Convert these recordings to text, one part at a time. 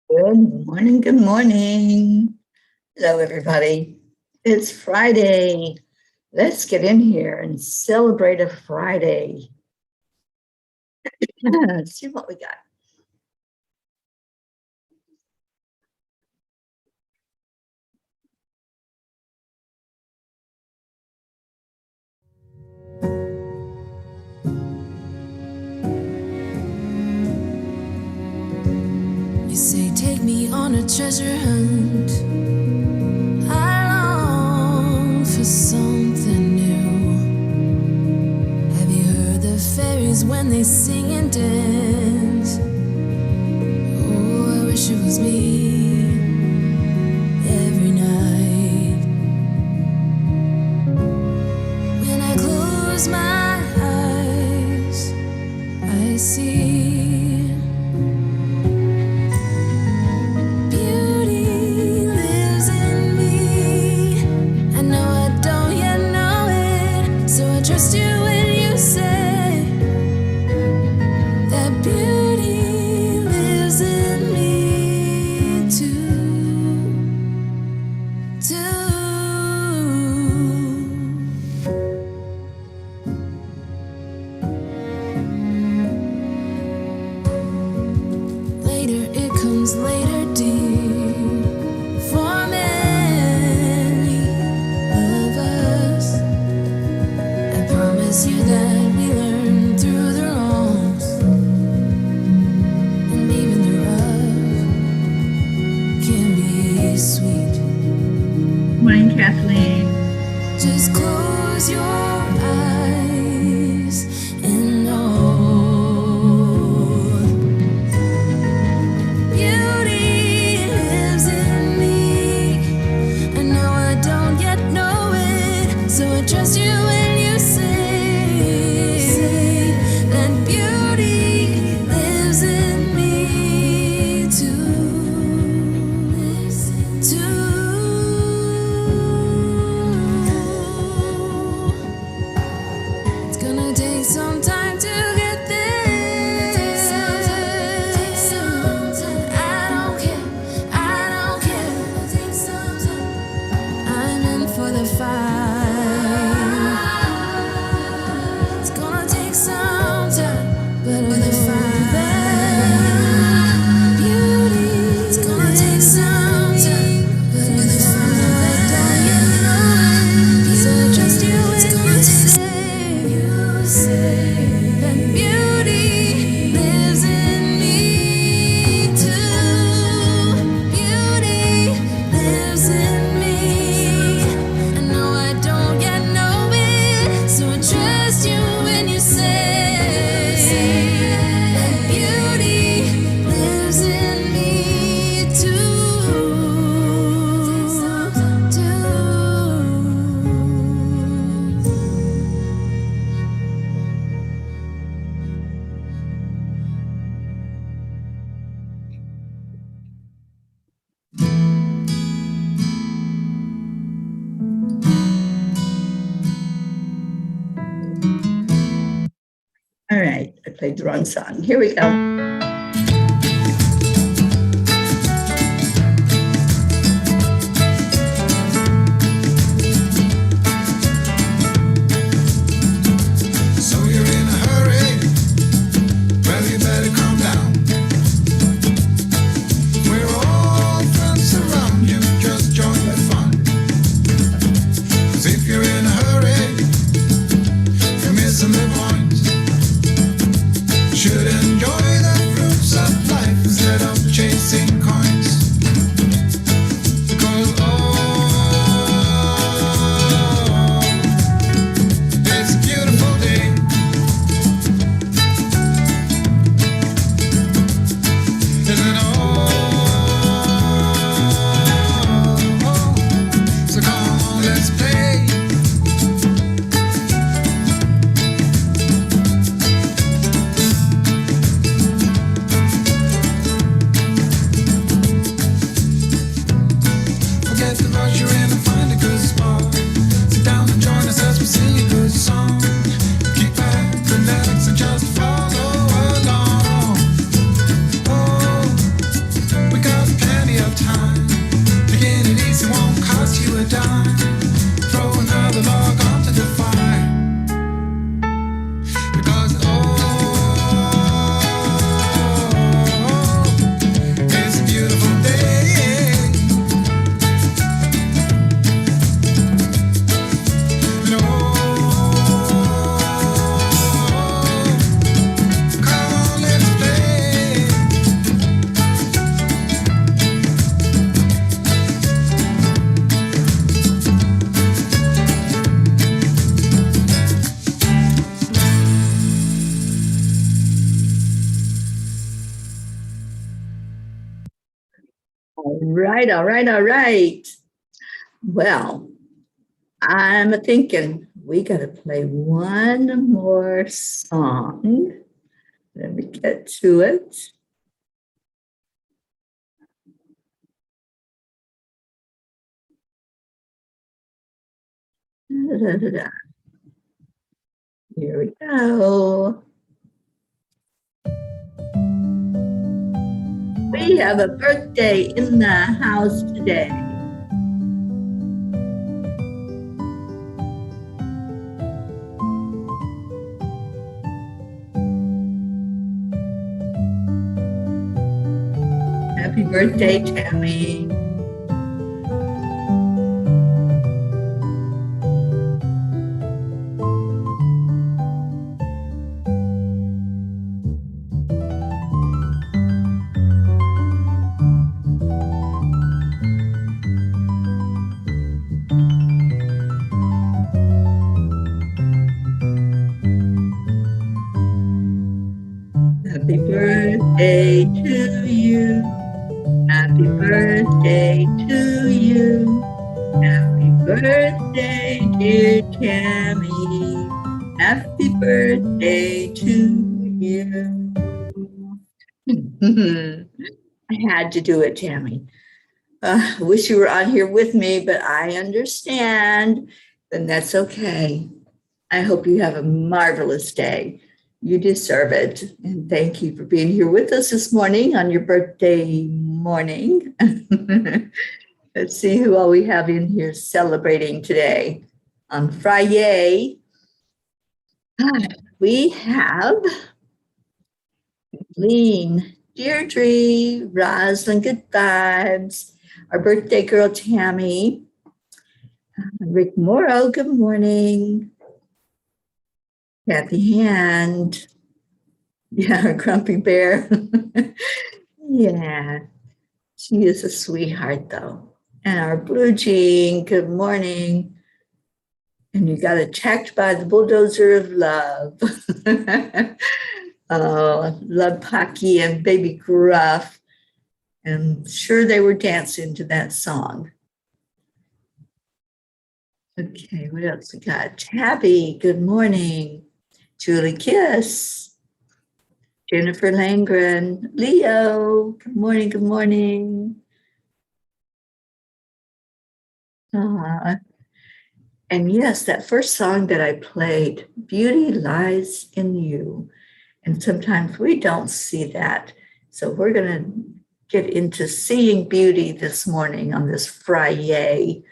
Good morning, good morning. Hello, everybody. It's Friday. Let's get in here and celebrate a Friday. Let's see what we got. You say take me on a treasure hunt. I long for something new. Have you heard the fairies when they sing and dance? Oh, I wish it was me every night. When I close my eyes, I see trust you when you say that beauty lives in me too. Later it comes later, dear, for many of us. Promise you that we learn through the wrongs and even the rough can be sweet. Morning, Kathleen. Just close your eyes and know beauty lives in me. I know I don't yet know it, so I trust you when you say that beauty lives in me too. It's gonna take some time to get there. I don't care. I'm in for the fight. It's gonna take some time, but with a fire, beauty. It's gonna take some time, but with a fire, so trust you when you say that beauty lives in me too. Beauty lives in me. I know I don't yet know it, so I trust you when you say that beauty lives in me too. All right, I played the wrong song. Here we go. So you're in a hurry? Well, you better calm down. We're all friends around you, just join the fun. 'Cause if you're in a hurry, you're missing the point. Should enjoy the right, all right, all right. Well, I'm thinking we got to play one more song. Let me get to it. Da-da-da-da. Here we go. We have a birthday in the house today. Happy birthday, Tammy. Happy birthday to you. Happy birthday to you. Happy birthday, dear Tammy. Happy birthday to you. I had to do it, Tammy. I wish you were on here with me, but I understand. Then that's okay. I hope you have a marvelous day. You deserve it. And thank you for being here with us this morning on your birthday morning. Let's see who all we have in here celebrating today. On Friday, we have Lean, Deirdre, Roslyn, Good Vibes, our birthday girl, Tammy, Rick Morrow, good morning, Kathy Hand, yeah, Grumpy Bear. Yeah, she is a sweetheart, though. And our Blue Jean, good morning. And you got attacked by the bulldozer of love. Oh, love Pocky and Baby Gruff. And I'm sure they were dancing to that song. Okay, what else we got? Tabby, good morning. Julie Kiss. Jennifer Langren. Leo, good morning, good morning. And yes, that first song that I played, Beauty Lies in You. And sometimes we don't see that. So we're going to get into seeing beauty this morning on this Friday.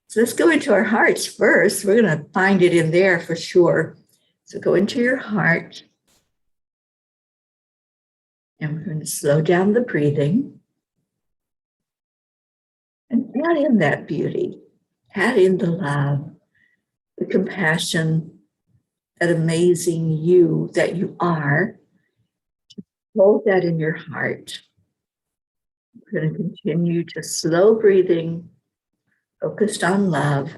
So let's go into our hearts first. We're going to find it in there for sure. So go into your heart. And we're going to slow down the breathing. And add in that beauty. Add in the love, the compassion, that amazing you that you are. Hold that in your heart. We're going to continue to slow breathing, focused on love.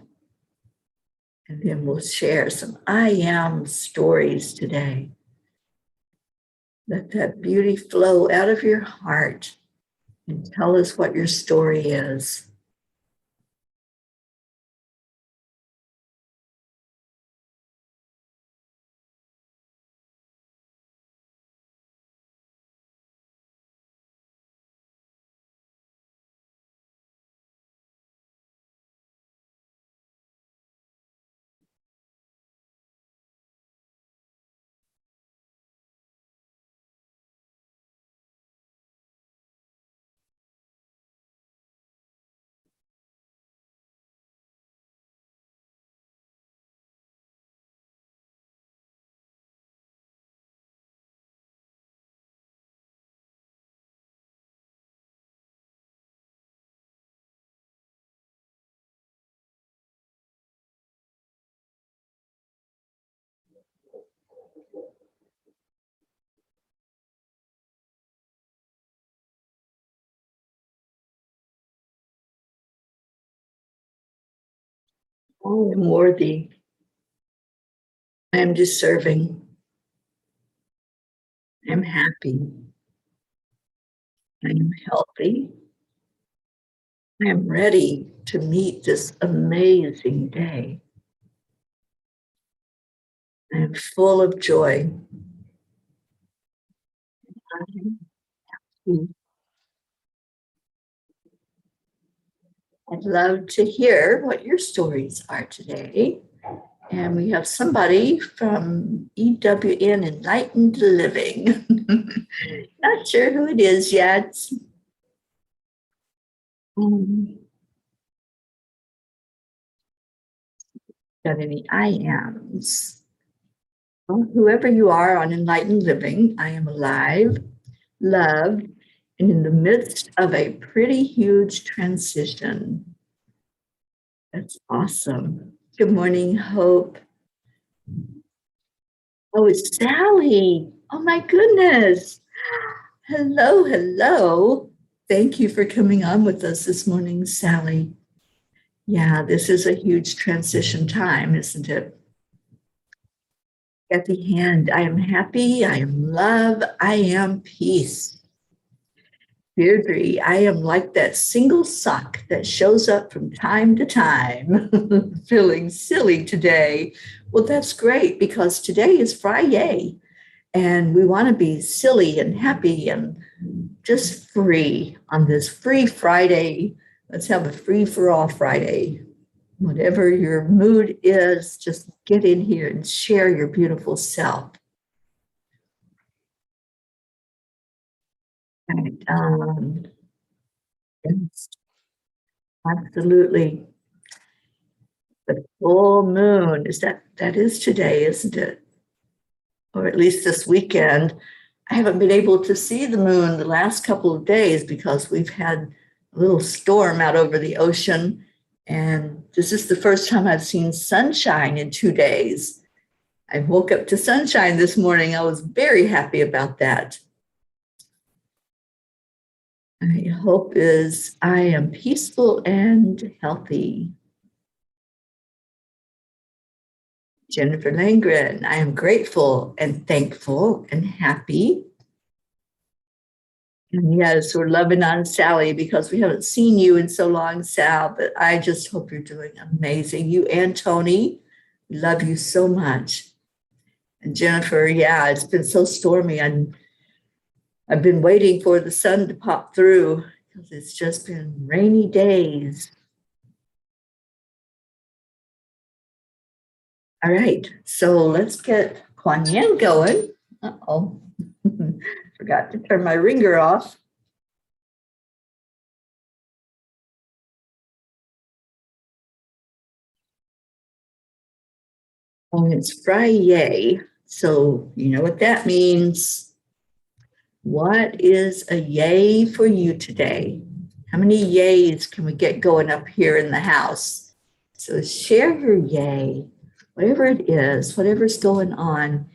And then we'll share some I am stories today. Let that beauty flow out of your heart and tell us what your story is. I am worthy. I am deserving. I am happy. I am healthy. I am ready to meet this amazing day. I am full of joy. I'd love to hear what your stories are today. And we have somebody from EWN Enlightened Living. Not sure who it is yet. Got any I ams? Well, whoever you are on Enlightened Living, I am alive, loved, and in the midst of a pretty huge transition. That's awesome. Good morning, Hope. Oh, it's Sally. Oh, my goodness. Hello, hello. Thank you for coming on with us this morning, Sally. Yeah, this is a huge transition time, isn't it? At the end, I am happy, I am love, I am peace. Deirdre, I am like that single sock that shows up from time to time, feeling silly today. Well, that's great because today is Friday and we want to be silly and happy and just free on this free Friday. Let's have a free for all Friday. Whatever your mood is, just get in here and share your beautiful self. Right. Yes, absolutely. The full moon that is today, isn't it? Or at least this weekend. I haven't been able to see the moon the last couple of days because we've had a little storm out over the ocean. And this is the first time I've seen sunshine in 2 days. I woke up to sunshine this morning. I was very happy about that. My hope is I am peaceful and healthy. Jennifer Langren, I am grateful and thankful and happy. And yes, we're loving on Sally because we haven't seen you in so long, Sal, but I just hope you're doing amazing. You and Tony, we love you so much. And Jennifer, yeah, it's been so stormy. I've been waiting for the sun to pop through because it's just been rainy days. All right, so let's get Kuan Yin going. Uh-oh, forgot to turn my ringer off. And it's Friday, so you know what that means. What is a yay for you today? How many yays can we get going up here in the house? So share your yay, whatever it is, whatever's going on,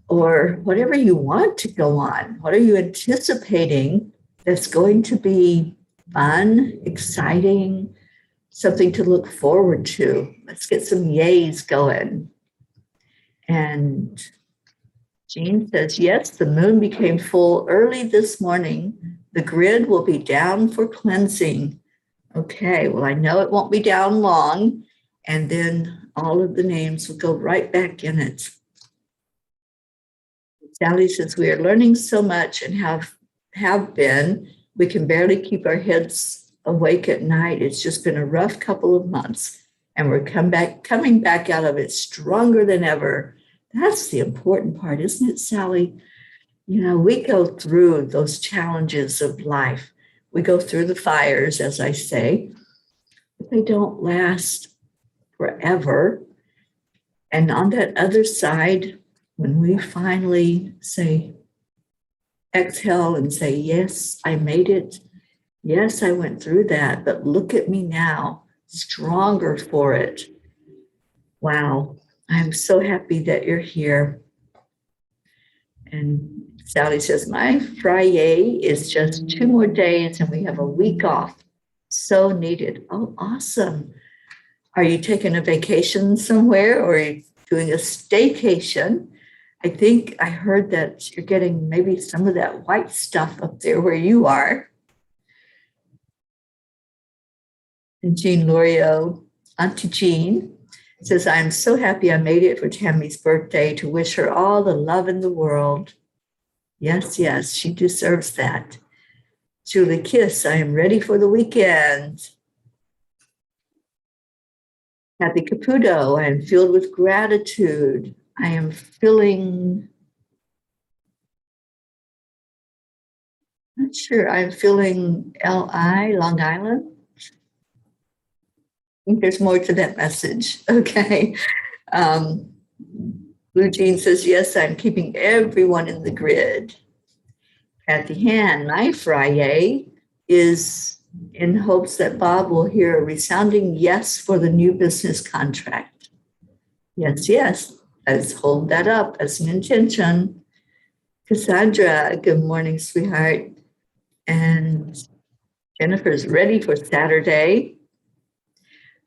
or whatever you want to go on. What are you anticipating that's going to be fun, exciting, something to look forward to? Let's get some yays going. And Jean says, yes, the moon became full early this morning. The grid will be down for cleansing. Okay, well, I know it won't be down long. And then all of the names will go right back in it. Sally says, we are learning so much and have been. We can barely keep our heads awake at night. It's just been a rough couple of months. And we're coming back out of it stronger than ever. That's the important part, isn't it, Sally? You know, we go through those challenges of life. We go through the fires, as I say, but they don't last forever. And on that other side, when we finally say, exhale and say, yes, I made it. Yes, I went through that, but look at me now, stronger for it. Wow. I'm so happy that you're here. And Sally says, my Friday is just 2 more days and we have a week off. So needed. Oh, awesome. Are you taking a vacation somewhere or are you doing a staycation? I think I heard that you're getting maybe some of that white stuff up there where you are. And Jean Lorio, Auntie Jean, says, I'm so happy I made it for Tammy's birthday to wish her all the love in the world. Yes, yes, she deserves that. Julie Kiss, I am ready for the weekend. Happy Caputo, I am filled with gratitude. I am feeling, not sure, I'm feeling LI, Long Island. I think there's more to that message. Okay. Blue Jean says, yes, I'm keeping everyone in the grid. Kathy Han, my Friday is in hopes that Bob will hear a resounding yes for the new business contract. Yes, yes. Let's hold that up as an intention. Cassandra, good morning, sweetheart. And Jennifer's ready for Saturday.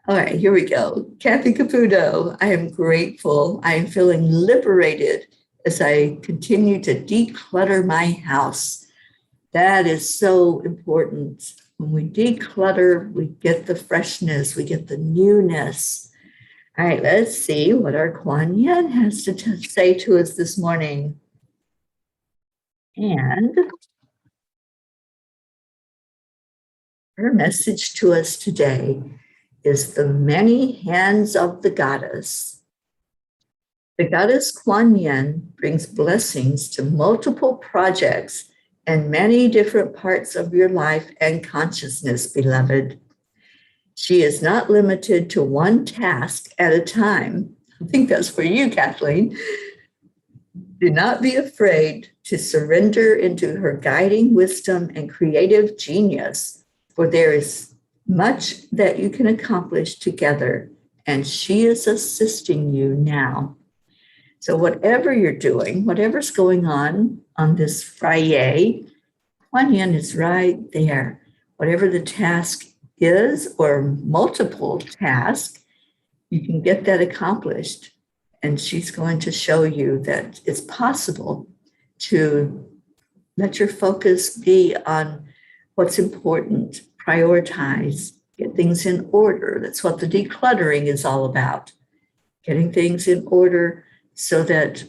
All right, here we go. Kathy Caputo, I am grateful. I am feeling liberated as I continue to declutter my house. That is so important. When we declutter, we get the freshness, we get the newness. All right, let's see what our Kuan Yin has to say to us this morning. And her message to us today is the many hands of the goddess. The goddess Kuan Yin brings blessings to multiple projects and many different parts of your life and consciousness, beloved. She is not limited to one task at a time. I think that's for you, Kathleen. Do not be afraid to surrender into her guiding wisdom and creative genius, for there is much that you can accomplish together, and she is assisting you now. So whatever you're doing, whatever's going on this Friday, Kuan Yin is right there. Whatever the task is or multiple tasks, you can get that accomplished. And she's going to show you that it's possible to let your focus be on what's important, prioritize, get things in order. That's what the decluttering is all about. Getting things in order so that,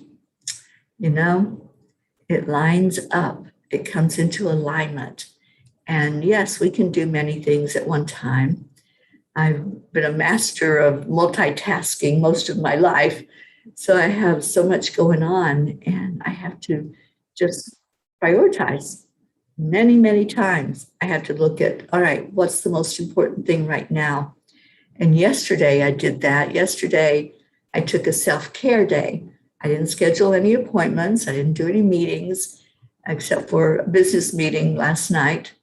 it lines up, it comes into alignment. And yes, we can do many things at one time. I've been a master of multitasking most of my life. So I have so much going on and I have to just prioritize many, many times. I have to look at, all right, what's the most important thing right now? And yesterday I did that. Yesterday I took a self-care day. I didn't schedule any appointments. I didn't do any meetings except for a business meeting last night.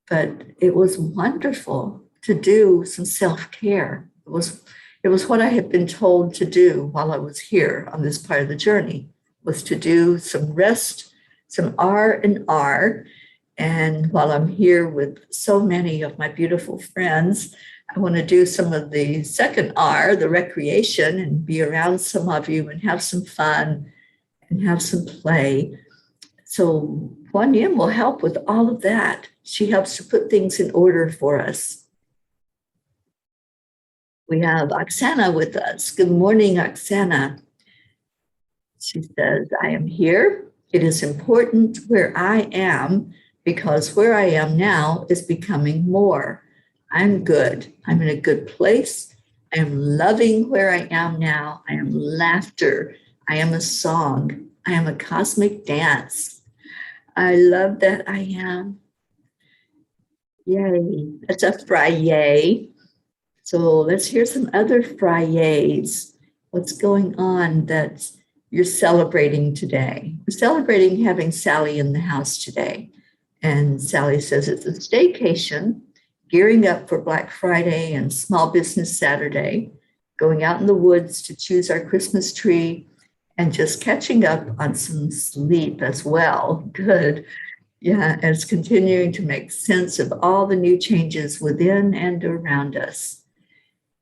But it was wonderful to do some self-care. It was what I had been told to do while I was here on this part of the journey, was to do some rest, some R&R. And while I'm here with so many of my beautiful friends, I want to do some of the second R, the recreation, and be around some of you and have some fun and have some play. So Kuan Yin will help with all of that. She helps to put things in order for us. We have Oksana with us. Good morning, Oksana. She says, I am here. It is important where I am because where I am now is becoming more. I'm good. I'm in a good place. I am loving where I am now. I am laughter. I am a song. I am a cosmic dance. I love that I am. Yay. That's a Friday. So let's hear some other Fridays. What's going on that you're celebrating today? We're celebrating having Sally in the house today. And Sally says it's a staycation, gearing up for Black Friday and Small Business Saturday, going out in the woods to choose our Christmas tree, and just catching up on some sleep as well. Good. Yeah, as continuing to make sense of all the new changes within and around us.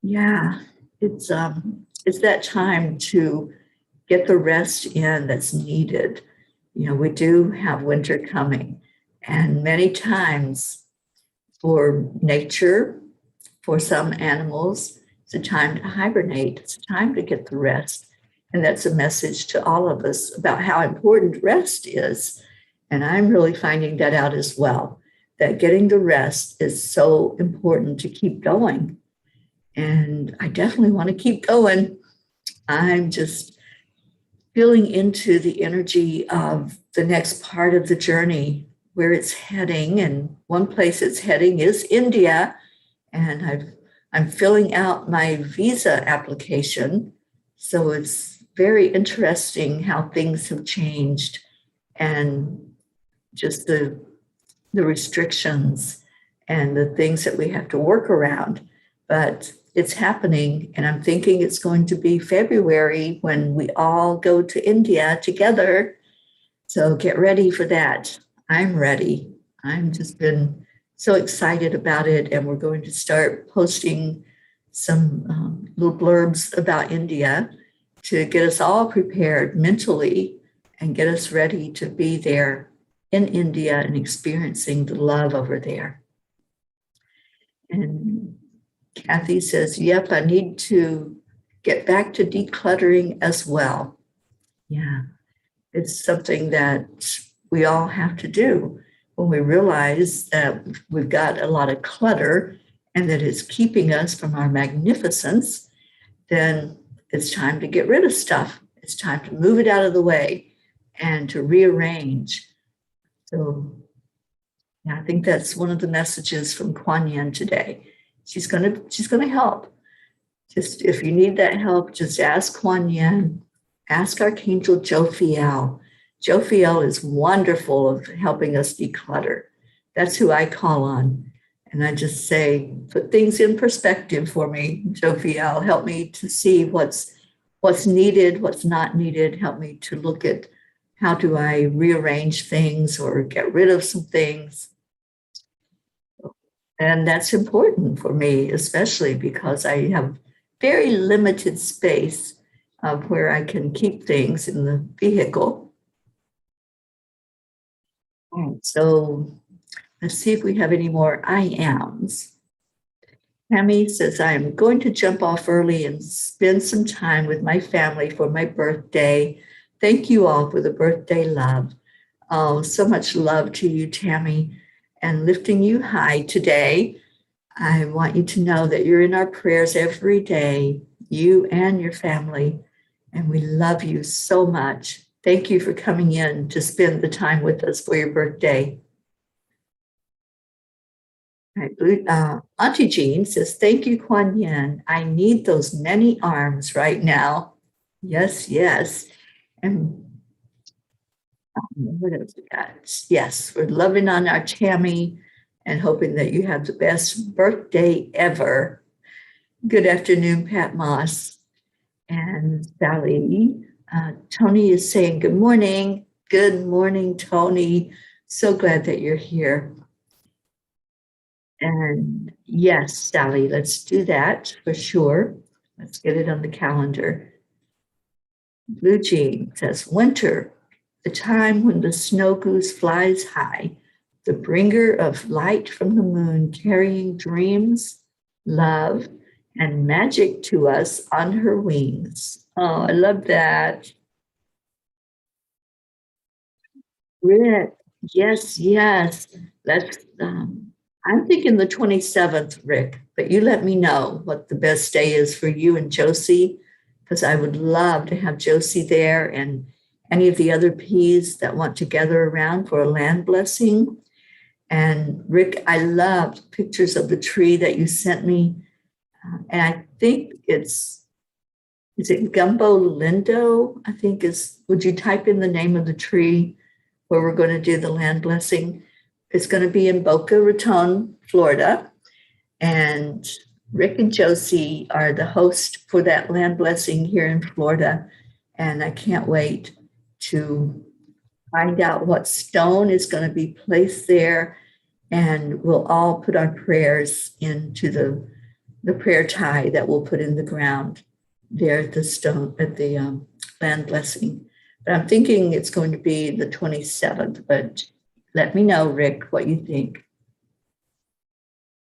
Yeah, it's that time to get the rest in that's needed. We do have winter coming, and many times for nature, for some animals, it's a time to hibernate. It's a time to get the rest. And that's a message to all of us about how important rest is. And I'm really finding that out as well, that getting the rest is so important to keep going. And I definitely want to keep going. I'm just feeling into the energy of the next part of the journey, where it's heading. And one place it's heading is India. And I'm filling out my visa application. So it's very interesting how things have changed and just the restrictions and the things that we have to work around. But it's happening, and I'm thinking it's going to be February when we all go to India together. So get ready for that. I'm ready. I'm just been so excited about it, and we're going to start posting some little blurbs about India to get us all prepared mentally and get us ready to be there in India and experiencing the love over there. And Kathy says, yep, I need to get back to decluttering as well. Yeah, it's something that we all have to do when we realize that we've got a lot of clutter and that it's keeping us from our magnificence. Then it's time to get rid of stuff. It's time to move it out of the way and to rearrange. So yeah, I think that's one of the messages from Kuan Yin today. She's gonna help. Just if you need that help, just ask Kuan Yin, ask Archangel Jophiel. Jophiel is wonderful of helping us declutter. That's who I call on. And I just say, put things in perspective for me, Jophiel. Help me to see what's needed, what's not needed. Help me to look at how do I rearrange things or get rid of some things. And that's important for me, especially because I have very limited space of where I can keep things in the vehicle. So let's see if we have any more I ams. Tammy says, I am going to jump off early and spend some time with my family for my birthday. Thank you all for the birthday love. Oh, so much love to you, Tammy, and lifting you high today. I want you to know that you're in our prayers every day, you and your family, and we love you so much. Thank you for coming in to spend the time with us for your birthday. Auntie Jean says, thank you, Kuan Yin. I need those many arms right now. Yes, yes. And what else we got? Yes, we're loving on our Tammy and hoping that you have the best birthday ever. Good afternoon, Pat Moss and Sally. Tony is saying good morning. Good morning, Tony. So glad that you're here. And yes, Sally, let's do that for sure. Let's get it on the calendar. Blue Jean says, winter, the time when the snow goose flies high, the bringer of light from the moon, carrying dreams, love, and magic to us on her wings. Oh, I love that. Rick, yes, yes. Let's I'm thinking the 27th, Rick, but you let me know what the best day is for you and Josie, because I would love to have Josie there and any of the other P's that want to gather around for a land blessing. And Rick, I loved pictures of the tree that you sent me. And I think is it Gumbo Lindo? I think would you type in the name of the tree where we're going to do the land blessing? It's going to be in Boca Raton, Florida. And Rick and Josie are the host for that land blessing here in Florida. And I can't wait to find out what stone is going to be placed there. And we'll all put our prayers into the prayer tie that we'll put in the ground there at the stone, at the land blessing. But I'm thinking it's going to be the 27th, but let me know, Rick, what you think.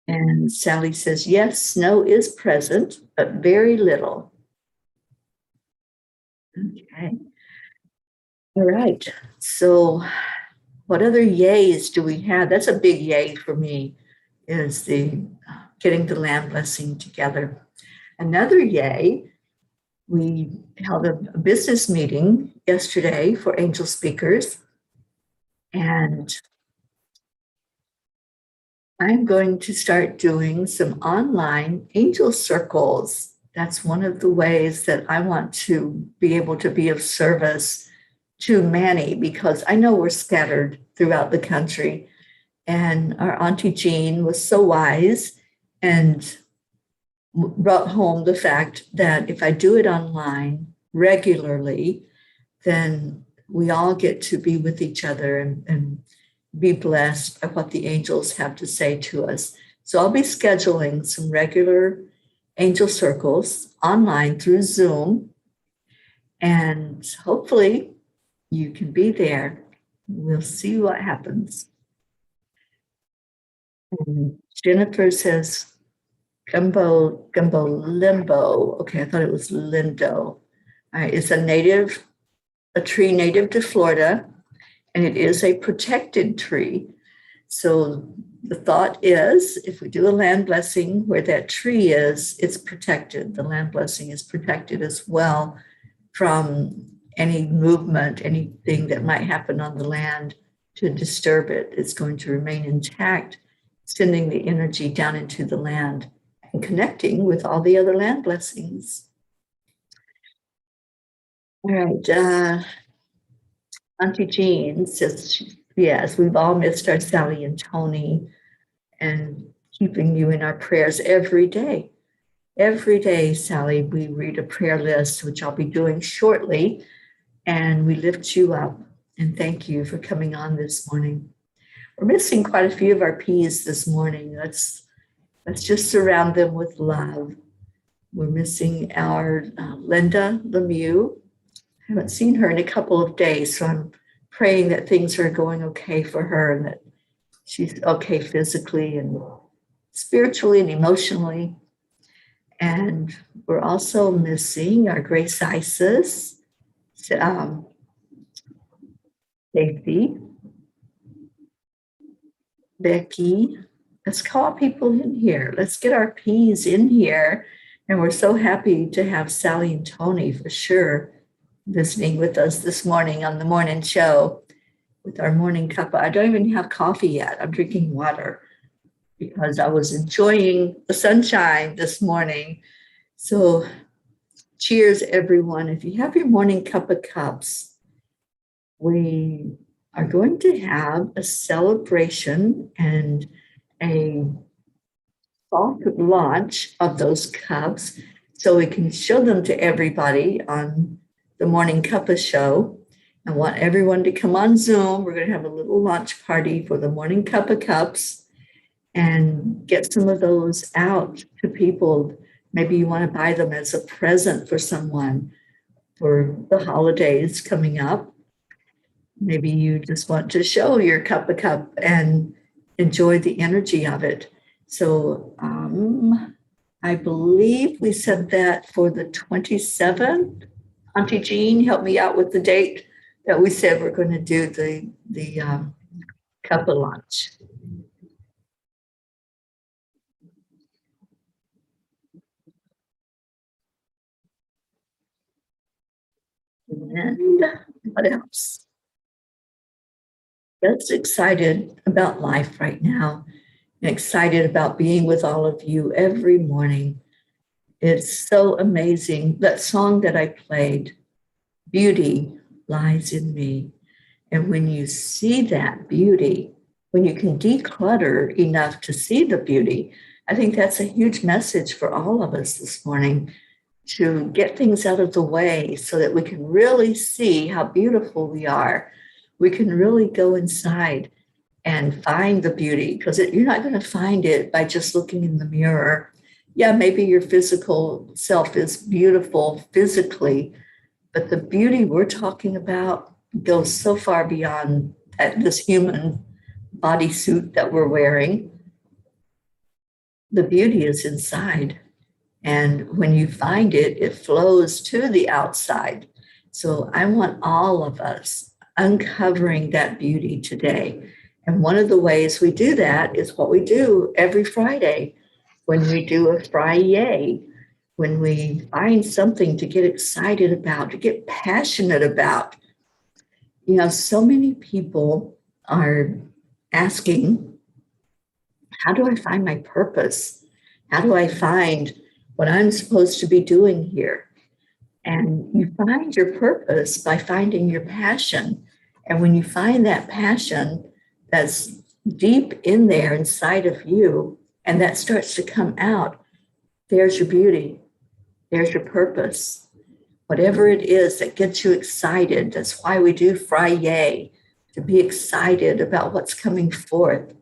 And Sally says, yes, snow is present, but very little. Okay. All right. So what other yays do we have? That's a big yay for me, is the getting the land blessing together. Another yay, we held a business meeting yesterday for angel speakers, and I'm going to start doing some online angel circles. That's one of the ways that I want to be able to be of service to many, because I know we're scattered throughout the country. And our Auntie Jean was so wise and brought home the fact that if I do it online regularly, then we all get to be with each other and be blessed by what the angels have to say to us. So I'll be scheduling some regular angel circles online through Zoom, and hopefully you can be there. We'll see what happens. And Jennifer says, gumbo limbo. Okay, I thought it was lindo. All right, it's a tree native to Florida, and it is a protected tree. So the thought is, if we do a land blessing where that tree is, it's protected. The land blessing is protected as well from any movement, anything that might happen on the land to disturb it. It's going to remain intact, sending the energy down into the land and connecting with all the other land blessings. All right. Auntie Jean says, yes, we've all missed our Sally and Tony, and keeping you in our prayers every day. Every day, Sally, we read a prayer list, which I'll be doing shortly, and we lift you up and thank you for coming on this morning. We're missing quite a few of our P's this morning. Let's just surround them with love. We're missing our Linda Lemieux. I haven't seen her in a couple of days, so I'm praying that things are going okay for her and that she's okay physically and spiritually and emotionally. And we're also missing our Grace Isis, Safety, Becky. Let's call people in here. Let's get our P's in here. And we're so happy to have Sally and Tony for sure listening with us this morning on the morning show with our morning cuppa. I don't even have coffee yet. I'm drinking water because I was enjoying the sunshine this morning. So cheers, everyone. If you have your morning cup of cups, we are going to have a celebration and a soft launch of those cups so we can show them to everybody on the Morning Cuppa show. I want everyone to come on Zoom. We're going to have a little launch party for the Morning Cuppa cups and get some of those out to people. Maybe you want to buy them as a present for someone for the holidays coming up. Maybe you just want to show your Cuppa cup and enjoy the energy of it. So I believe we said that for the 27th. Auntie Jean, help me out with the date that we said we're going to do the Cuppa launch. And what else? Just excited about life right now and excited about being with all of you every morning. It's so amazing. That song that I played, Beauty Lies in Me. And when you see that beauty, when you can declutter enough to see the beauty, I think that's a huge message for all of us this morning, to get things out of the way so that we can really see how beautiful we are. We can really go inside and find the beauty, because you're not going to find it by just looking in the mirror. Yeah, maybe your physical self is beautiful physically, but the beauty we're talking about goes so far beyond this human bodysuit that we're wearing. the beauty is inside. And when you find it, it flows to the outside. So I want all of us uncovering that beauty today. And one of the ways we do that is what we do every Friday when we do a Friday, when we find something to get excited about, to get passionate about. You know, so many people are asking, how do I find my purpose? How do I find what I'm supposed to be doing here? And you find your purpose by finding your passion. And when you find that passion that's deep in there inside of you, and that starts to come out, there's your beauty, there's your purpose. Whatever it is that gets you excited, that's why we do Friday, to be excited about what's coming forth,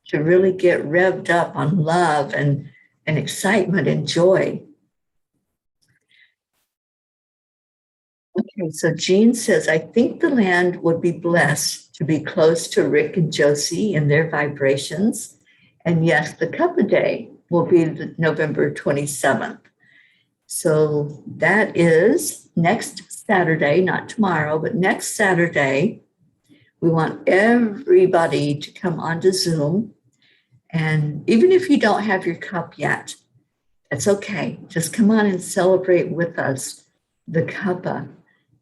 to really get revved up on love and excitement and joy. Okay, so Jean says, I think the land would be blessed to be close to Rick and Josie in their vibrations. And yes, the Cuppa Day will be the November 27th. So that is next Saturday, not tomorrow, but next Saturday. We want everybody to come onto Zoom. And even if you don't have your cup yet, it's okay. Just come on and celebrate with us the Cuppa,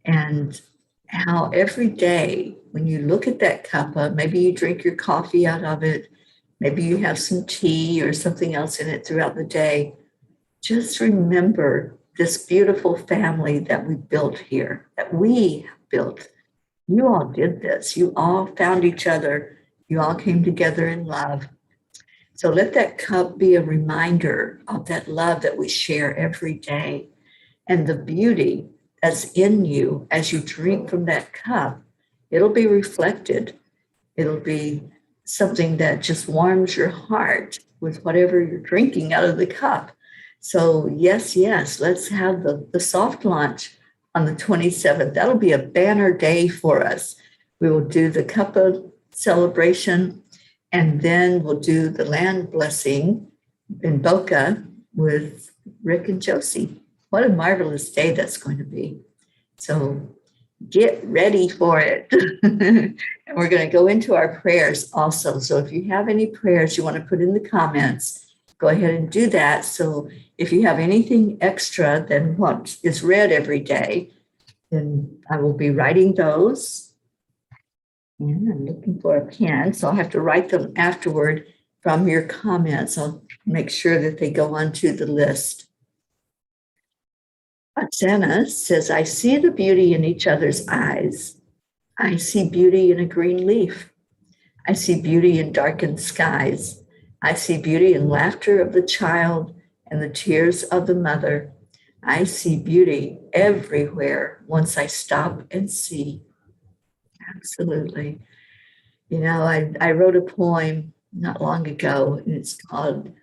and how every day when you look at that Cuppa, maybe you drink your coffee out of it, maybe you have some tea or something else in it throughout the day. Just remember this beautiful family that we built here, that we built. You all did this. You all found each other. You all came together in love. So let that cup be a reminder of that love that we share every day, and the beauty that's in you as you drink from that cup. It'll be reflected. It'll be something that just warms your heart with whatever you're drinking out of the cup. So yes, let's have the soft launch on the 27th. That'll be a banner day for us. We will do the Cuppa celebration, and then we'll do the land blessing in Boca with Rick and Josie. What a marvelous day that's going to be. So get ready for it. And we're going to go into our prayers also. So if you have any prayers you want to put in the comments, go ahead and do that. So if you have anything extra than what is read every day, then I will be writing those. And I'm looking for a pen, so I'll have to write them afterward from your comments. I'll make sure that they go onto the list. Oksana says, I see the beauty in each other's eyes. I see beauty in a green leaf. I see beauty in darkened skies. I see beauty in laughter of the child and the tears of the mother. I see beauty everywhere once I stop and see. Absolutely. You know, I wrote a poem not long ago, and it's called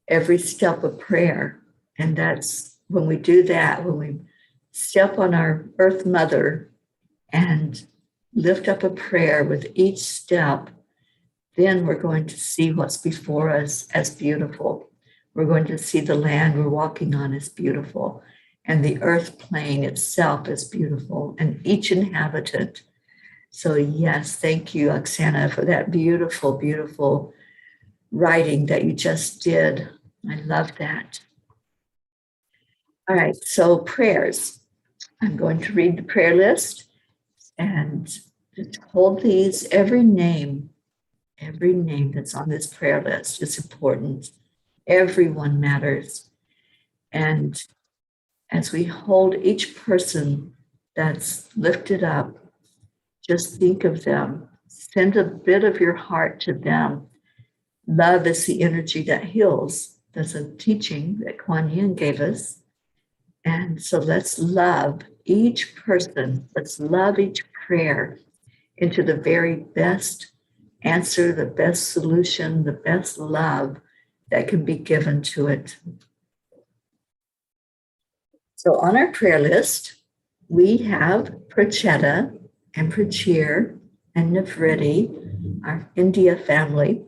Every Step of Prayer. And that's when we do that, when we step on our Earth Mother and lift up a prayer with each step, then we're going to see what's before us as beautiful. We're going to see the land we're walking on as beautiful, and the earth plane itself is beautiful, and each inhabitant. So yes, thank you, Oksana, for that beautiful, beautiful writing that you just did. I love that. All right, so prayers. I'm going to read the prayer list and just hold these. Every name that's on this prayer list is important. Everyone matters. And as we hold each person that's lifted up, just think of them. Send a bit of your heart to them. Love is the energy that heals. That's a teaching that Kuan Yin gave us. And so let's love each person. Let's love each prayer into the very best answer, the best solution, the best love that can be given to it. So on our prayer list, we have Prachetta and Prachir and Navriti, our India family.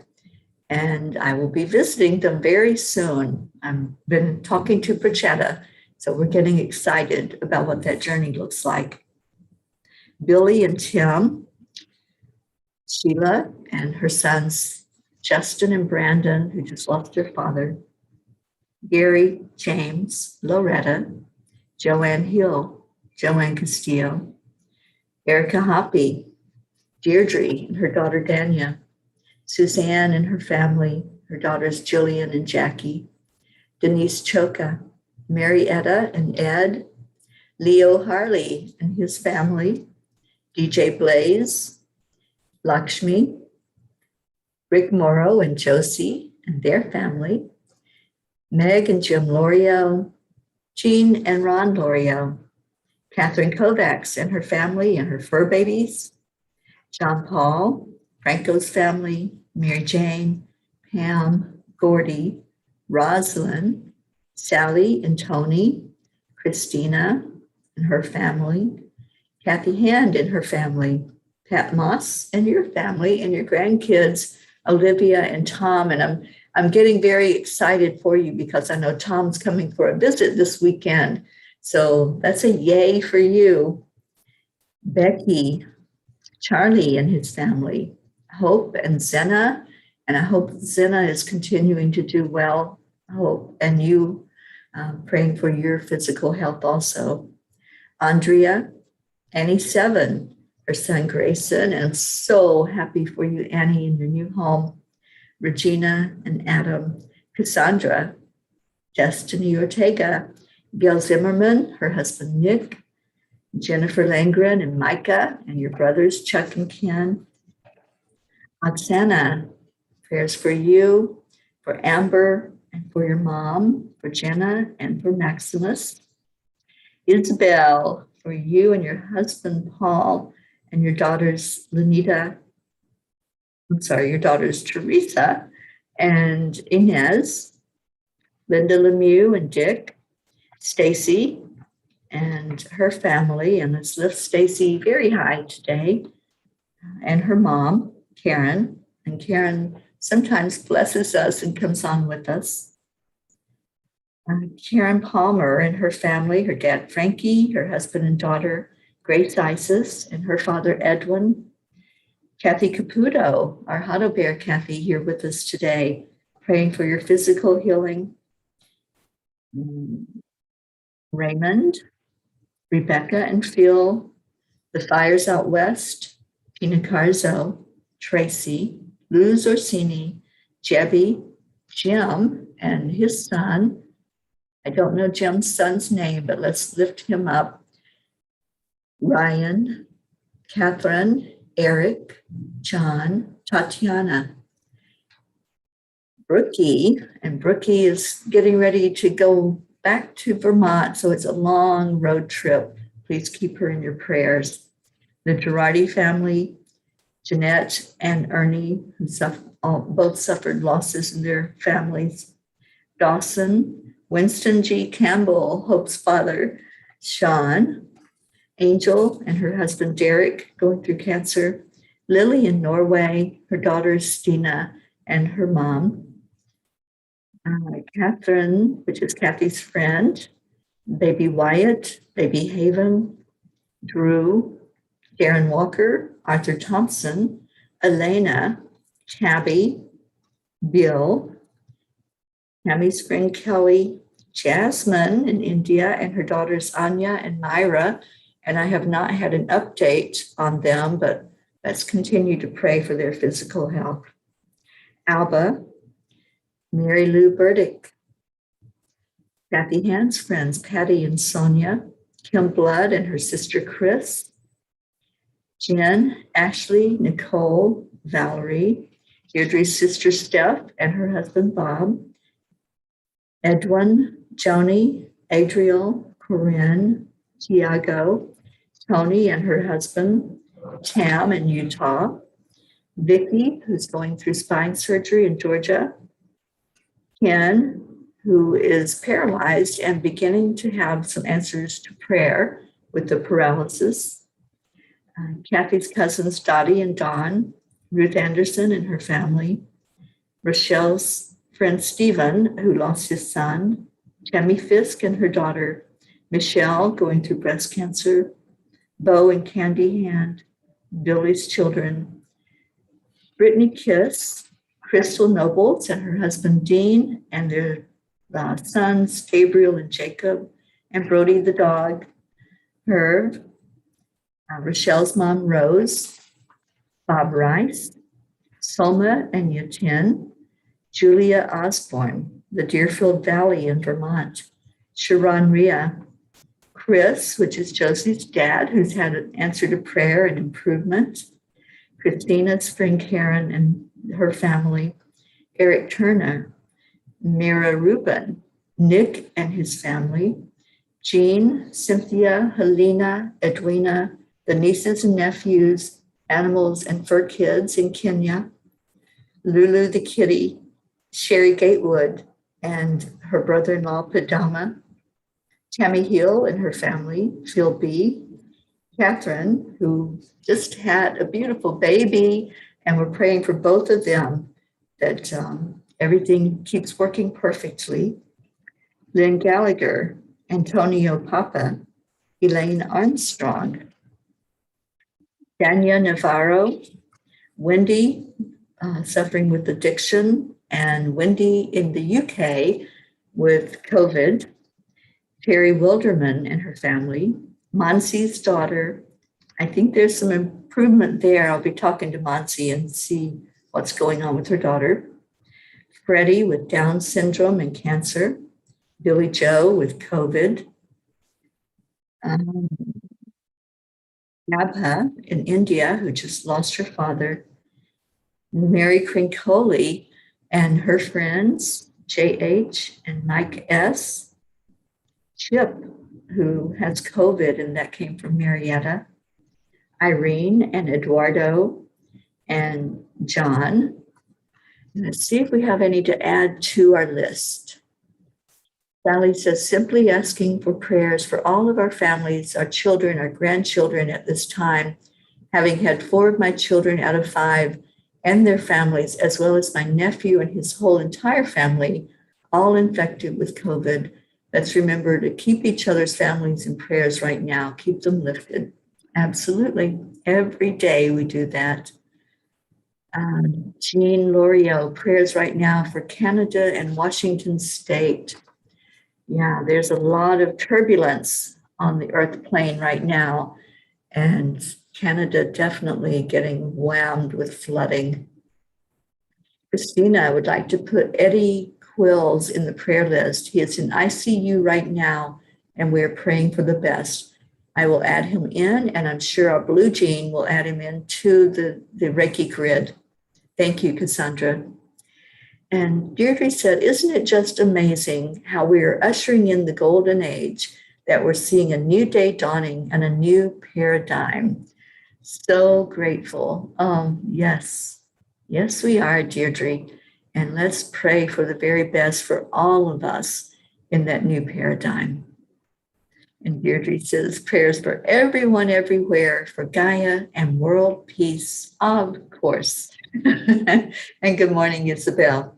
And I will be visiting them very soon. I've been talking to Brichetta, so we're getting excited about what that journey looks like. Billy and Tim, Sheila and her sons, Justin and Brandon, who just lost their father, Gary, James, Loretta, Joanne Hill, Joanne Castillo, Erica Hoppy, Deirdre and her daughter Dania, Suzanne and her family, her daughters Jillian and Jackie, Denise Choka, Marietta and Ed, Leo Harley and his family, DJ Blaze, Lakshmi, Rick Morrow and Josie and their family, Meg and Jim L'Oreal, Jean and Ron L'Oreal, Catherine Kovacs and her family and her fur babies, John Paul, Franco's family, Mary Jane, Pam, Gordy, Rosalind, Sally and Tony, Christina and her family, Kathy Hand and her family, Pat Moss and your family and your grandkids, Olivia and Tom. And I'm getting very excited for you because I know Tom's coming for a visit this weekend. So that's a yay for you. Becky, Charlie and his family, Hope and Zena. And I hope Zena is continuing to do well. Hope, and you praying for your physical health also. Andrea, Annie Seven, her son Grayson, and I'm so happy for you, Annie, in your new home. Regina and Adam, Cassandra, Destiny Ortega, Gail Zimmerman, her husband Nick, Jennifer Langren and Micah, and your brothers Chuck and Ken. Oksana, prayers for you, for Amber, and for your mom, for Jenna, and for Maximus. Isabel, for you and your husband Paul, and your daughters your daughters Teresa and Inez, Linda Lemieux and Dick, Stacy and her family, and let's lift Stacy very high today, and her mom, Karen, and Karen sometimes blesses us and comes on with us. Karen Palmer and her family, her dad Frankie, her husband and daughter Grace Isis, and her father Edwin. Kathy Caputo, our Huddle Bear Kathy, here with us today, praying for your physical healing. Raymond, Rebecca and Phil, the fires out west, Tina Carzo, Tracy, Luz Orsini, Jebby, Jim and his son. I don't know Jim's son's name, but let's lift him up. Ryan, Catherine, Eric, John, Tatiana, Brookie, and Brookie is getting ready to go back to Vermont, so it's a long road trip. Please keep her in your prayers. The Girardi family, Jeanette and Ernie, who both suffered losses in their families. Dawson, Winston G. Campbell, Hope's father, Sean, Angel and her husband Derek going through cancer, Lily in Norway, her daughters Stina and her mom, Catherine, which is Kathy's friend, baby Wyatt, baby Haven, Drew, Darren Walker, Arthur Thompson, Elena, Tabby, Bill, Tammy's friend Kelly, Jasmine in India, and her daughters Anya and Myra. And I have not had an update on them, but let's continue to pray for their physical health. Alba, Mary Lou Burdick, Kathy Hand's friends, Patty and Sonia, Kim Blood and her sister Chris, Jen, Ashley, Nicole, Valerie, Deirdre's sister Steph and her husband Bob, Edwin, Joni, Adriel, Corinne, Tiago, Tony and her husband, Tam in Utah, Vicky, who's going through spine surgery in Georgia, Ken, who is paralyzed and beginning to have some answers to prayer with the paralysis, Kathy's cousins Dottie and Dawn, Ruth Anderson and her family, Rochelle's friend Stephen, who lost his son, Tammy Fisk and her daughter, Michelle going through breast cancer, Bo and Candy Hand, Billy's children, Brittany Kiss, Crystal Nobles and her husband Dean, and their sons Gabriel and Jacob, and Brody the dog, Herb, Rochelle's mom Rose, Bob Rice, Solma and Yatin, Julia Osborne, the Deerfield Valley in Vermont, Sharon Rhea, Chris, which is Josie's dad, who's had an answer to prayer and improvement, Christina's friend Karen and her family, Eric Turner, Mira Rubin, Nick and his family, Jean, Cynthia, Helena, Edwina, the nieces and nephews, animals and fur kids in Kenya, Lulu the kitty, Sherry Gatewood and her brother-in-law Padama, Tammy Hill and her family, Phil B., Catherine, who just had a beautiful baby, and we're praying for both of them that everything keeps working perfectly. Lynn Gallagher, Antonio Papa, Elaine Armstrong, Dania Navarro, Wendy, suffering with addiction, and Wendy in the UK with COVID, Terry Wilderman and her family, Monsi's daughter. I think there's some improvement there. I'll be talking to Monsi and see what's going on with her daughter. Freddie with Down syndrome and cancer, Billy Joe with COVID, Nabha in India, who just lost her father, Mary Crincoli and her friends, JH and Mike S, Chip, who has COVID, and that came from Marietta, Irene and Eduardo and John. Let's see if we have any to add to our list. Sally says, simply asking for prayers for all of our families, our children, our grandchildren at this time, having had 4 of my children out of 5 and their families, as well as my nephew and his whole entire family, all infected with COVID. Let's remember to keep each other's families in prayers right now, keep them lifted. Absolutely. Every day we do that. Jean L'Oreal, prayers right now for Canada and Washington State. Yeah, there's a lot of turbulence on the earth plane right now, and Canada definitely getting whammed with flooding. Christina, I would like to put Eddie Quills in the prayer list. He is in ICU right now, and we're praying for the best. I will add him in, and I'm sure our Blue Jean will add him into the Reiki grid. Thank you, Cassandra. And Deirdre said, isn't it just amazing how we are ushering in the golden age, that we're seeing a new day dawning and a new paradigm? So grateful. Yes. Yes, we are, Deirdre. And let's pray for the very best for all of us in that new paradigm. And Deirdre says, prayers for everyone everywhere, for Gaia and world peace, of course. And good morning, Isabel.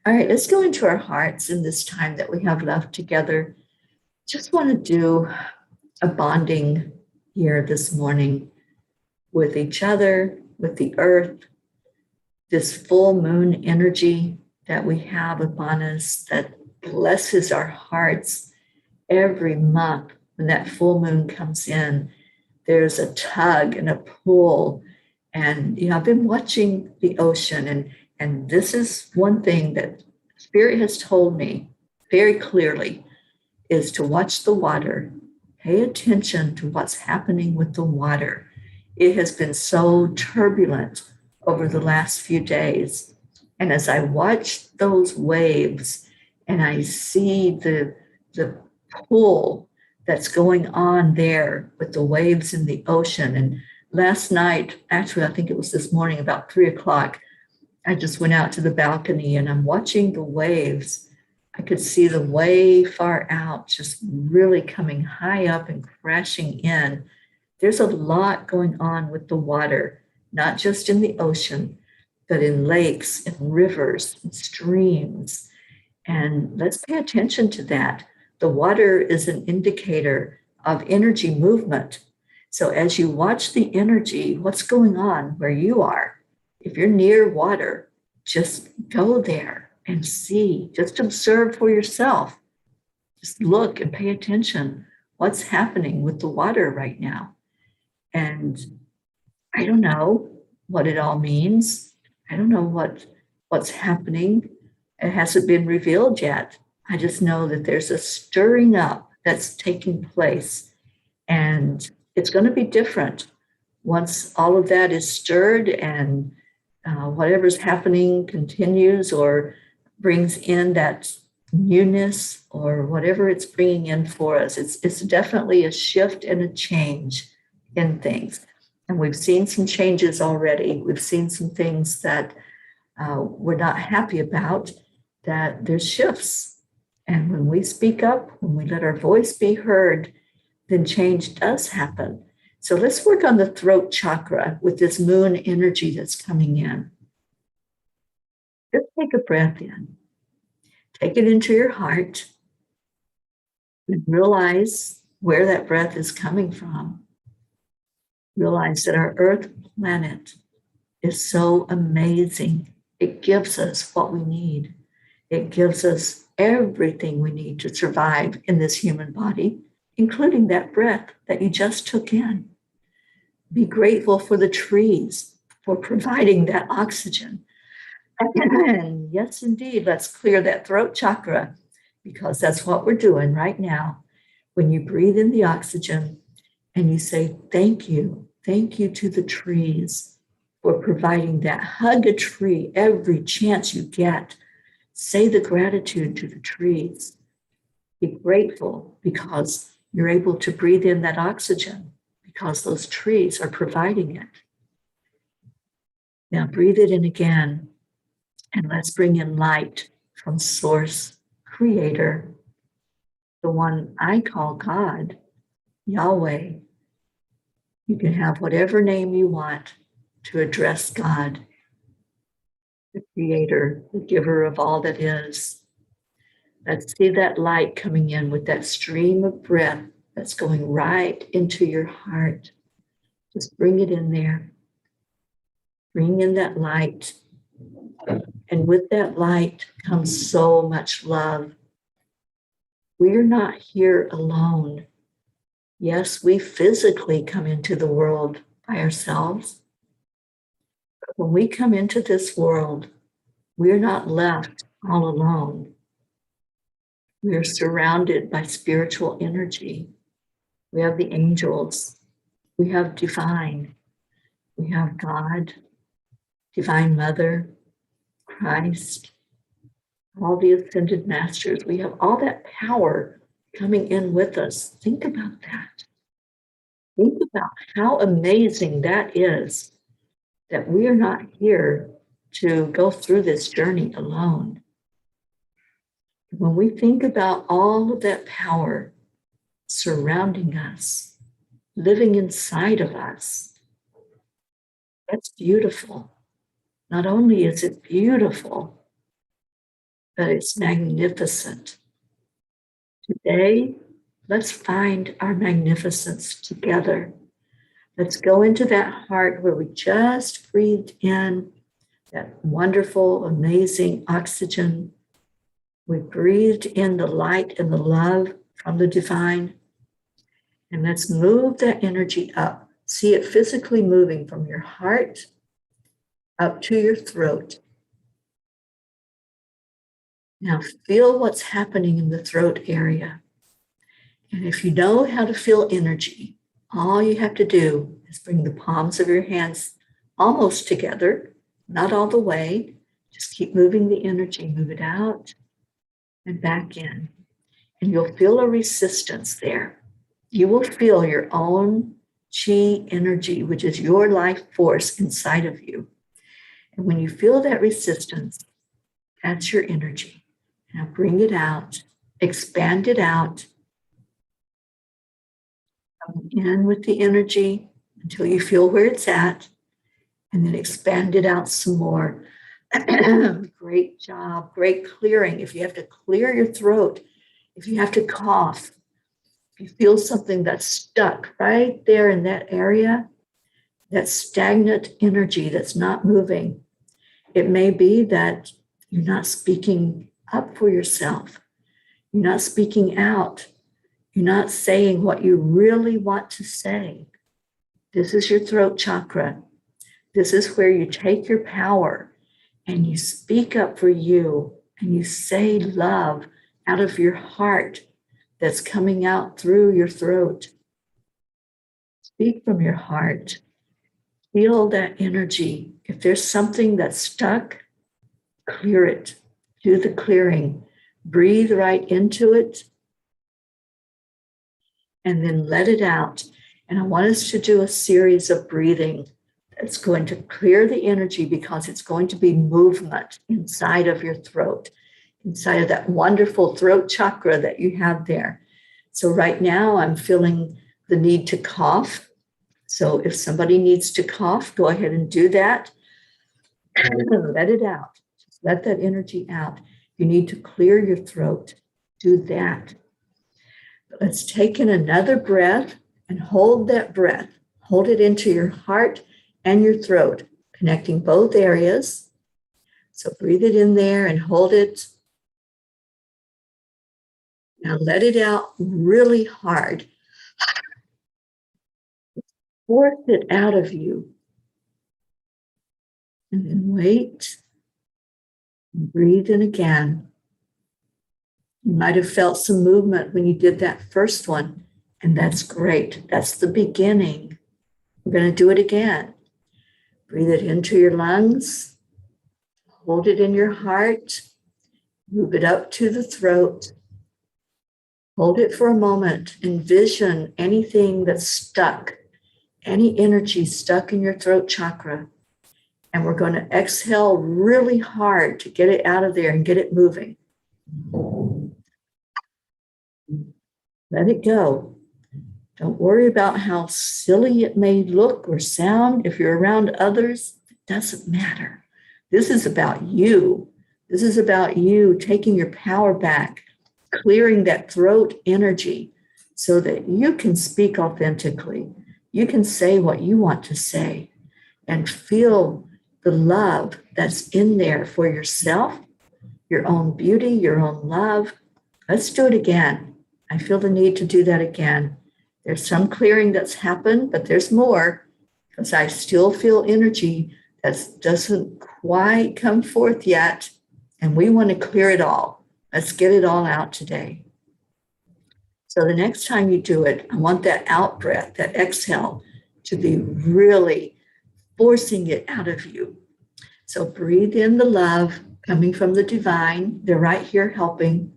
All right, let's go into our hearts in this time that we have left together. Just want to do a bonding here this morning with each other, with the earth, this full moon energy that we have upon us that blesses our hearts every month. When that full moon comes in, there's a tug and a pull. And, I've been watching the ocean, and this is one thing that Spirit has told me very clearly, is to watch the water. Pay attention to what's happening with the water. It has been so turbulent over the last few days. And as I watch those waves and I see the pull that's going on there with the waves in the ocean. And last night, actually, I think it was this morning about 3:00, I just went out to the balcony and I'm watching the waves. I could see them way far out, just really coming high up and crashing in. There's a lot going on with the water, not just in the ocean, but in lakes and rivers and streams. And let's pay attention to that. The water is an indicator of energy movement. So as you watch the energy, what's going on where you are? If you're near water, just go there and see, just observe for yourself. Just look and pay attention. What's happening with the water right now? And I don't know what it all means. I don't know what's happening. It hasn't been revealed yet. I just know that there's a stirring up that's taking place, and it's going to be different once all of that is stirred and whatever's happening continues or brings in that newness or whatever it's bringing in for us. It's definitely a shift and a change in things. And we've seen some changes already. We've seen some things that we're not happy about, that there's shifts. And when we speak up, when we let our voice be heard, then change does happen. So let's work on the throat chakra with this moon energy that's coming in. Just take a breath in. Take it into your heart and realize where that breath is coming from. Realize that our Earth planet is so amazing. It gives us what we need. It gives us everything we need to survive in this human body, including that breath that you just took in. Be grateful for the trees for providing that oxygen. And yes, indeed, let's clear that throat chakra, because that's what we're doing right now. When you breathe in the oxygen and you say, thank you to the trees for providing that. Hug a tree every chance you get. Say the gratitude to the trees. Be grateful because you're able to breathe in that oxygen, because those trees are providing it. Now breathe it in again, and let's bring in light from Source, Creator, the one I call God, Yahweh. You can have whatever name you want to address God, the Creator, the giver of all that is. Let's see that light coming in with that stream of breath that's going right into your heart. Just bring it in there. Bring in that light. And with that light comes so much love. We're not here alone. Yes, we physically come into the world by ourselves. But when we come into this world, we're not left all alone. We are surrounded by spiritual energy. We have the angels. We have divine. We have God, Divine Mother, Christ, all the ascended masters. We have all that power coming in with us. Think about that. Think about how amazing that is, that we are not here to go through this journey alone. When we think about all of that power surrounding us, living inside of us, that's beautiful. Not only is it beautiful, but it's magnificent. Today, let's find our magnificence together. Let's go into that heart where we just breathed in that wonderful, amazing oxygen. We breathed in the light and the love from the divine. And let's move that energy up. See it physically moving from your heart up to your throat. Now feel what's happening in the throat area. And if you know how to feel energy, all you have to do is bring the palms of your hands almost together, not all the way. Just keep moving the energy, move it out and back in. And you'll feel a resistance there. You will feel your own chi energy, which is your life force inside of you. And when you feel that resistance, that's your energy. Now bring it out, expand it out. Come in with the energy until you feel where it's at. and then expand it out some more. Great job. Great clearing. If you have to clear your throat, if you have to cough, if you feel something that's stuck right there in that area, that stagnant energy that's not moving, it may be that you're not speaking up for yourself. You're not speaking out. You're not saying what you really want to say. This is your throat chakra. This is where you take your power and you speak up for you and you say love out of your heart that's coming out through your throat. Speak from your heart. Feel that energy. If there's something that's stuck, clear it. Do the clearing. Breathe right into it and then let it out. And I want us to do a series of breathing that's going to clear the energy, because it's going to be movement inside of your throat, inside of that wonderful throat chakra that you have there. So right now I'm feeling the need to cough. So if somebody needs to cough, go ahead and do that. Let it out. Just let that energy out. You need to clear your throat. Do that. Let's take in another breath and hold that breath. Hold it into your heart and your throat, connecting both areas. So breathe it in there and hold it. Now let it out really hard. Force it out of you. And then wait. And breathe in again. You might have felt some movement when you did that first one, and that's great. That's the beginning. We're going to do it again. Breathe it into your lungs. Hold it in your heart. Move it up to the throat. Hold it for a moment. Envision anything that's stuck, any energy stuck in your throat chakra. And we're going to exhale really hard to get it out of there and get it moving. Let it go. Don't worry about how silly it may look or sound. If you're around others, it doesn't matter. This is about you. This is about you taking your power back, clearing that throat energy so that you can speak authentically. You can say what you want to say and feel the love that's in there for yourself, your own beauty, your own love. Let's do it again. I feel the need to do that again. There's some clearing that's happened, but there's more, because I still feel energy that doesn't quite come forth yet, and we want to clear it all. Let's get it all out today. So the next time you do it, I want that out breath, that exhale, to be really forcing it out of you. So breathe in the love coming from the divine. They're right here helping.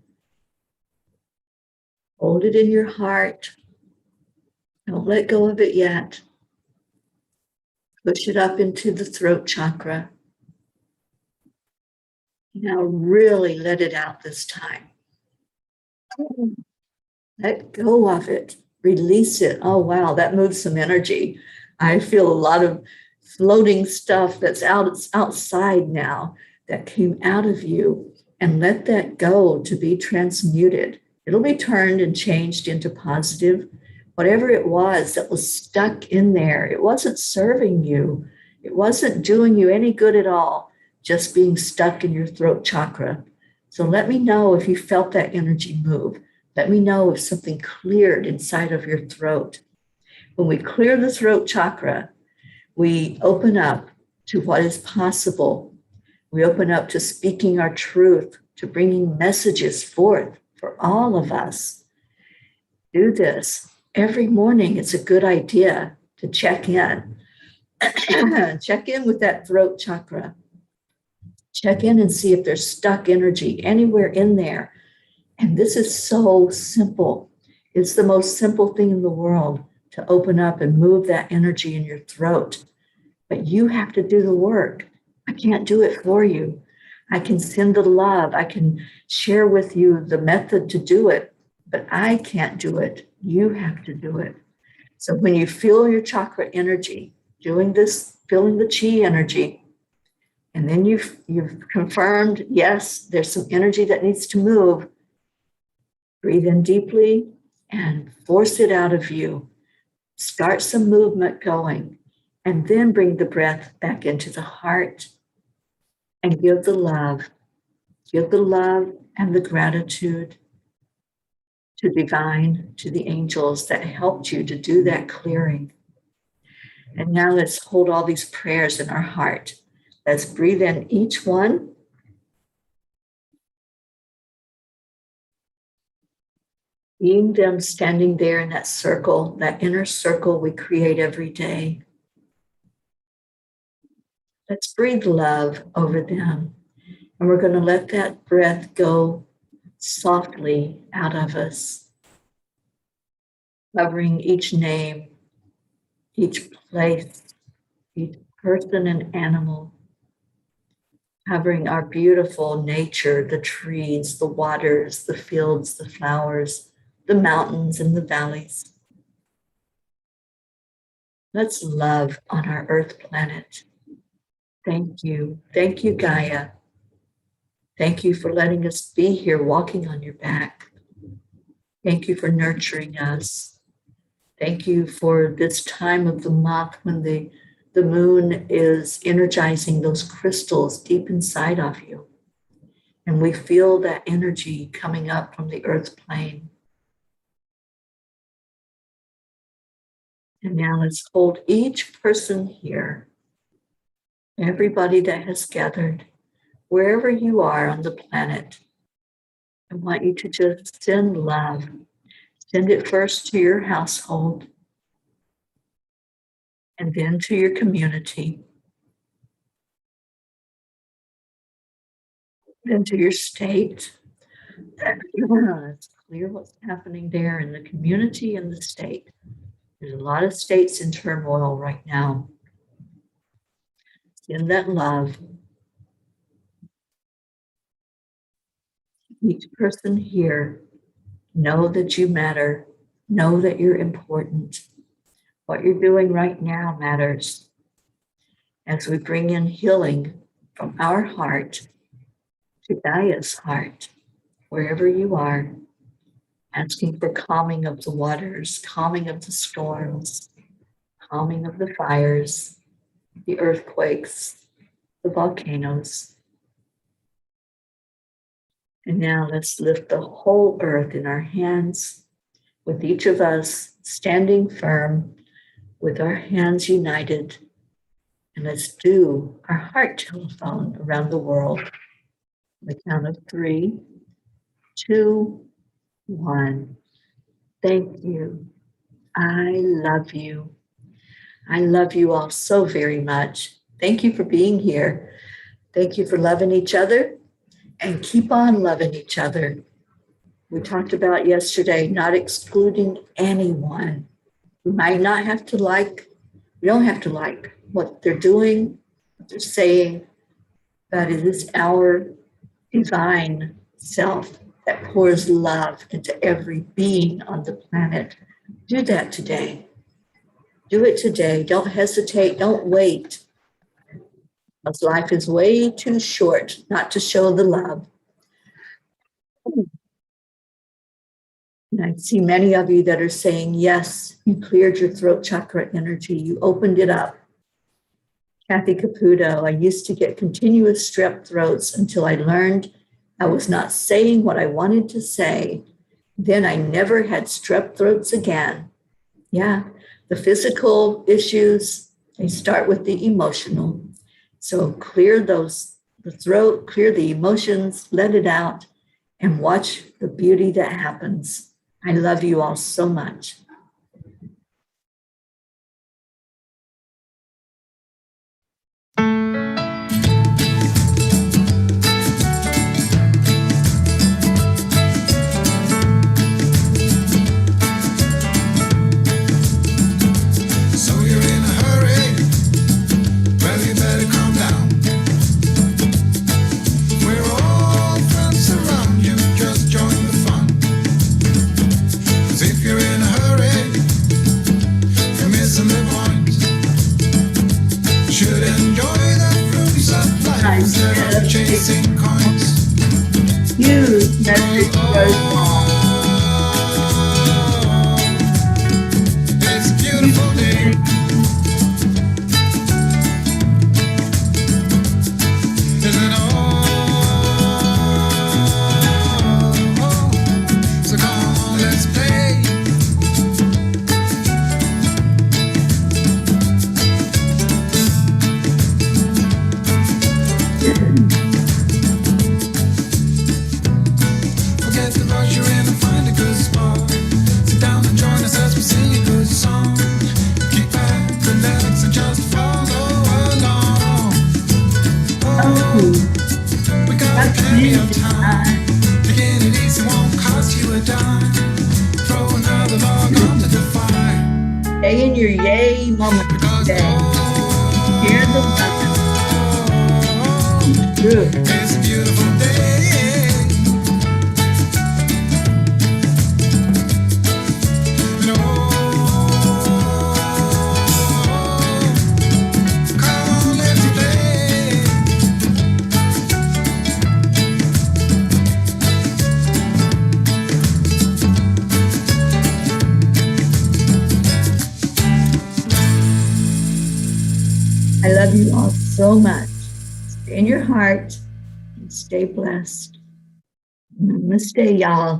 Hold it in your heart. Don't let go of it yet. Push it up into the throat chakra. Now really let it out this time. Let go of it. Release it. Oh, wow, that moves some energy. I feel a lot of floating stuff that's outside now that came out of you. And let that go to be transmuted. It'll be turned and changed into positive. Whatever it was that was stuck in there, it wasn't serving you. It wasn't doing you any good at all, just being stuck in your throat chakra. So let me know if you felt that energy move. Let me know if something cleared inside of your throat. When we clear the throat chakra, we open up to what is possible. We open up to speaking our truth, to bringing messages forth for all of us. Do this. Every morning, it's a good idea to check in. Check in with that throat chakra. Check in and see if there's stuck energy anywhere in there. And this is so simple. It's the most simple thing in the world to open up and move that energy in your throat. But you have to do the work. I can't do it for you. I can send the love. I can share with you the method to do it, but I can't do it. You have to do it. So when you feel your chakra energy, doing this, feeling the chi energy. And then you've confirmed, yes, there's some energy that needs to move. Breathe in deeply and force it out of you. Start some movement going, and then bring the breath back into the heart and give the love. Give the love and the gratitude to divine, to the angels that helped you to do that clearing. And now let's hold all these prayers in our heart. Let's breathe in each one. Being them standing there in that circle, that inner circle we create every day. Let's breathe love over them. And we're going to let that breath go softly out of us, covering each name, each place, each person and animal, covering our beautiful nature, the trees, the waters, the fields, the flowers, the mountains and the valleys. Let's love on our earth planet. Thank you. Thank you, Gaia. Thank you for letting us be here walking on your back. Thank you for nurturing us. Thank you for this time of the month when the moon is energizing those crystals deep inside of you. And we feel that energy coming up from the earth plane. And now let's hold each person here, everybody that has gathered, wherever you are on the planet. I want you to just send love. Send it first to your household, and then to your community, then to your state. Let's clear what's happening there in the community and the state. There's a lot of states in turmoil right now. Send that love. Each person here, know that you matter. Know that you're important. What you're doing right now matters. As we bring in healing from our heart to Gaia's heart, wherever you are, asking for calming of the waters, calming of the storms, calming of the fires, the earthquakes, the volcanoes. And now let's lift the whole earth in our hands, with each of us standing firm, with our hands united. And let's do our heart telephone around the world. On the count of 3, 2, 1. Thank you. I love you. I love you all so very much. Thank you for being here. Thank you for loving each other, and keep on loving each other. We talked about yesterday not excluding anyone. We might not have to like, we don't have to like what they're doing, what they're saying, but it is our divine self that pours love into every being on the planet. Do that today. Do it today. Don't hesitate. Don't wait. Because life is way too short not to show the love. And I see many of you that are saying, yes, you cleared your throat chakra energy. You opened it up. Kathy Caputo, I used to get continuous strep throats until I learned I was not saying what I wanted to say. Then I never had strep throats again. Yeah, the physical issues, they start with the emotional. So clear the throat, clear the emotions, let it out, and watch the beauty that happens. I love you all so much. So you're in a hurry? Well, you better calm down. We're all friends around you, just join the fun. 'Cause if you're in a hurry, message goes on. It's a beautiful day. Isn't it all? So come on, let's play. Forget the rush, you're in and find a good spot. Sit down and join us as we sing a good song. Keep back, relax, and just follow along. Oh, we got plenty of time. Taking it easy won't cost you a dime. Throw another log onto the fire. Stay in your yay moment Because today. Hear the love. True. it's a beautiful day. And come on, let's play. I love you all so much. Stay in your heart and stay blessed. Namaste, y'all.